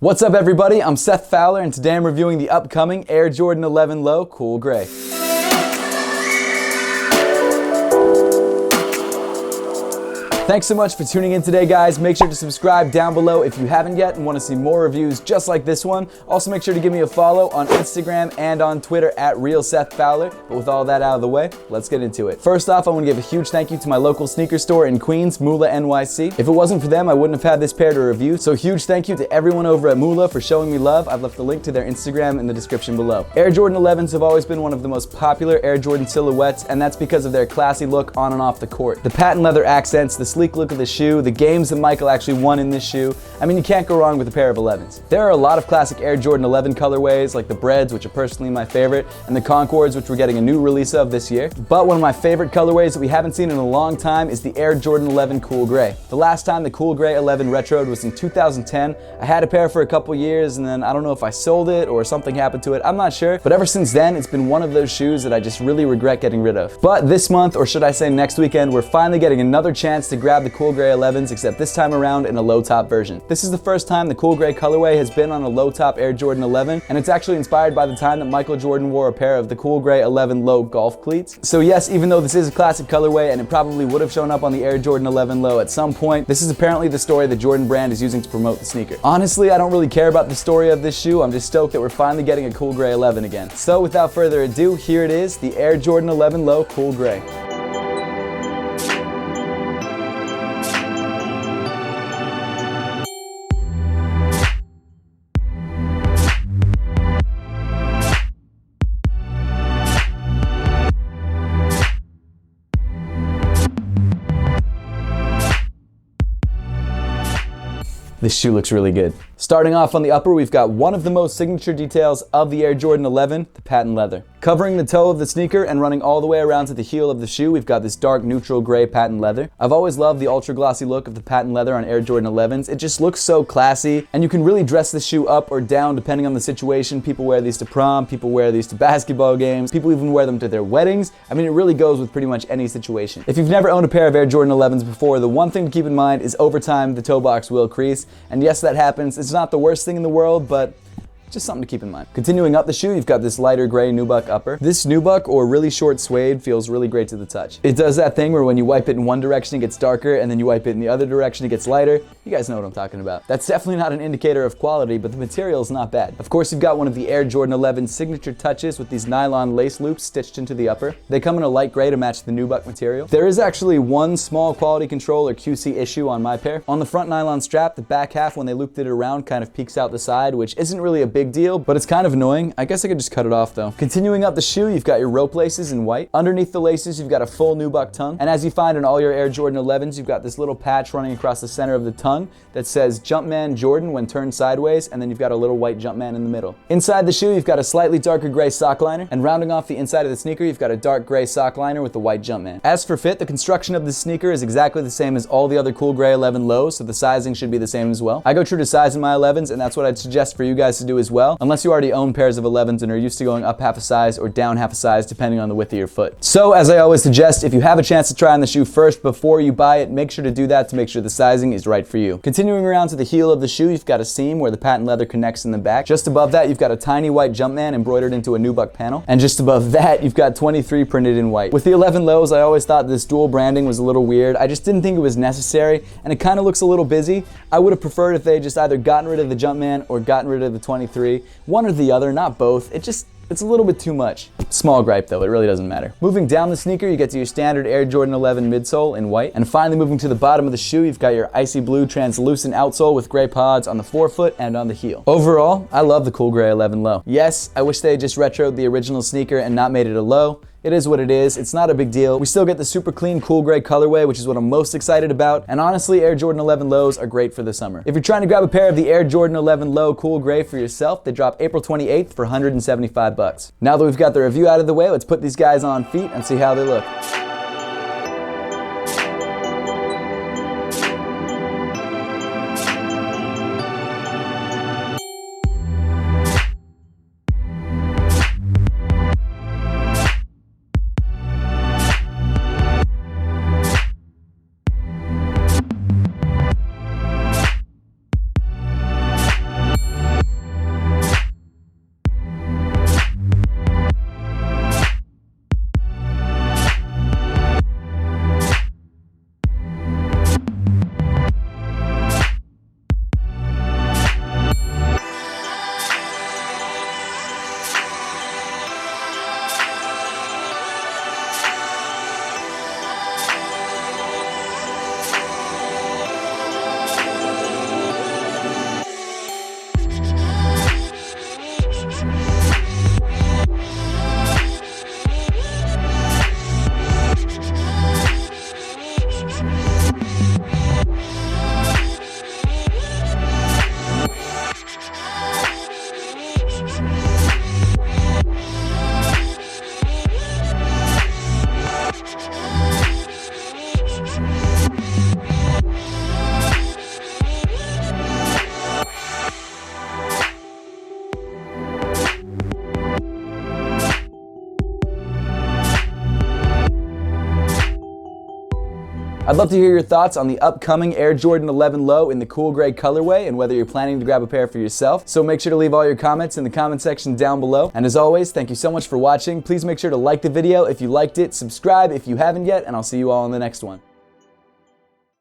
What's up everybody, I'm Seth Fowler and today I'm reviewing the upcoming Air Jordan 11 Low Cool Gray. Thanks so much for tuning in today, guys. Make sure to subscribe down below if you haven't yet and want to see more reviews just like this one. Also, make sure to give me a follow on Instagram and on Twitter at @RealSethFowler. But with all that out of the way, let's get into it. First off, I want to give a huge thank you to my local sneaker store in Queens, Moolah NYC. If it wasn't for them, I wouldn't have had this pair to review. So huge thank you to everyone over at Moolah for showing me love. I've left a link to their Instagram in the description below. Air Jordan 11s have always been one of the most popular Air Jordan silhouettes, and that's because of their classy look on and off the court. The patent leather accents, the sleek look of the shoe, the games that Michael actually won in this shoe. I mean, you can't go wrong with a pair of 11s. There are a lot of classic Air Jordan 11 colorways, like the Breads, which are personally my favorite, and the Concords, which we're getting a new release of this year. But one of my favorite colorways that we haven't seen in a long time is the Air Jordan 11 Cool Gray. The last time the Cool Gray 11 retroed was in 2010. I had a pair for a couple years, and then I don't know if I sold it or something happened to it, I'm not sure. But ever since then, it's been one of those shoes that I just really regret getting rid of. But this month, or should I say next weekend, we're finally getting another chance to grab the Cool Gray 11s, except this time around in a low top version. This is the first time the Cool Gray colorway has been on a low top Air Jordan 11, and it's actually inspired by the time that Michael Jordan wore a pair of the Cool Gray 11 Low golf cleats. So yes, even though this is a classic colorway and it probably would have shown up on the Air Jordan 11 Low at some point, this is apparently the story the Jordan brand is using to promote the sneaker. Honestly, I don't really care about the story of this shoe. I'm just stoked that we're finally getting a Cool Gray 11 again. So without further ado, here it is, the Air Jordan 11 Low Cool Gray. This shoe looks really good. Starting off on the upper, we've got one of the most signature details of the Air Jordan 11, the patent leather. Covering the toe of the sneaker and running all the way around to the heel of the shoe, we've got this dark neutral gray patent leather. I've always loved the ultra glossy look of the patent leather on Air Jordan 11s. It just looks so classy, and you can really dress the shoe up or down depending on the situation. People wear these to prom, people wear these to basketball games, people even wear them to their weddings. I mean, it really goes with pretty much any situation. If you've never owned a pair of Air Jordan 11s before, the one thing to keep in mind is over time, the toe box will crease. And yes, that happens. It's not the worst thing in the world, but just something to keep in mind. Continuing up the shoe, you've got this lighter gray nubuck upper. This nubuck, or really short suede, feels really great to the touch. It does that thing where when you wipe it in one direction it gets darker, and then you wipe it in the other direction it gets lighter. You guys know what I'm talking about. That's definitely not an indicator of quality, but the material is not bad. Of course, you've got one of the Air Jordan 11 signature touches with these nylon lace loops stitched into the upper. They come in a light gray to match the nubuck material. There is actually one small quality control or QC issue on my pair. On the front nylon strap, the back half, when they looped it around, kind of peeks out the side, which isn't really a big deal, but it's kind of annoying. I guess I could just cut it off though. Continuing up the shoe, you've got your rope laces in white. Underneath the laces, you've got a full nubuck tongue. And as you find in all your Air Jordan 11s, you've got this little patch running across the center of the tongue that says Jumpman Jordan when turned sideways, and then you've got a little white Jumpman in the middle. Inside the shoe, you've got a slightly darker gray sock liner, and rounding off the inside of the sneaker, you've got a dark gray sock liner with the white Jumpman. As for fit, the construction of this sneaker is exactly the same as all the other Cool Gray 11 Lows, so the sizing should be the same as well. I go true to size in my 11s, and that's what I'd suggest for you guys to do as well, unless you already own pairs of 11s and are used to going up half a size or down half a size depending on the width of your foot. So as I always suggest, if you have a chance to try on the shoe first before you buy it, make sure to do that to make sure the sizing is right for you. Continuing around to the heel of the shoe, you've got a seam where the patent leather connects in the back. Just above that, you've got a tiny white Jumpman embroidered into a nubuck panel. And just above that, you've got 23 printed in white. With the 11 Lows, I always thought this dual branding was a little weird. I just didn't think it was necessary, and it kind of looks a little busy. I would have preferred if they just either gotten rid of the Jumpman or gotten rid of the 23. One or the other, not both. It's a little bit too much. Small gripe though, it really doesn't matter. Moving down the sneaker, you get to your standard Air Jordan 11 midsole in white. And finally moving to the bottom of the shoe, you've got your icy blue translucent outsole with gray pods on the forefoot and on the heel. Overall, I love the Cool Gray 11 Low. Yes, I wish they had just retroed the original sneaker and not made it a low. It is what it is. It's not a big deal. We still get the super clean cool gray colorway, which is what I'm most excited about. And honestly, Air Jordan 11 Lows are great for the summer. If you're trying to grab a pair of the Air Jordan 11 Low Cool Gray for yourself, they drop April 28th for $175. Now that we've got the review out of the way, let's put these guys on feet and see how they look. I'd love to hear your thoughts on the upcoming Air Jordan 11 Low in the cool gray colorway and whether you're planning to grab a pair for yourself. So make sure to leave all your comments in the comment section down below. And as always, thank you so much for watching. Please make sure to like the video if you liked it, subscribe if you haven't yet, and I'll see you all in the next one.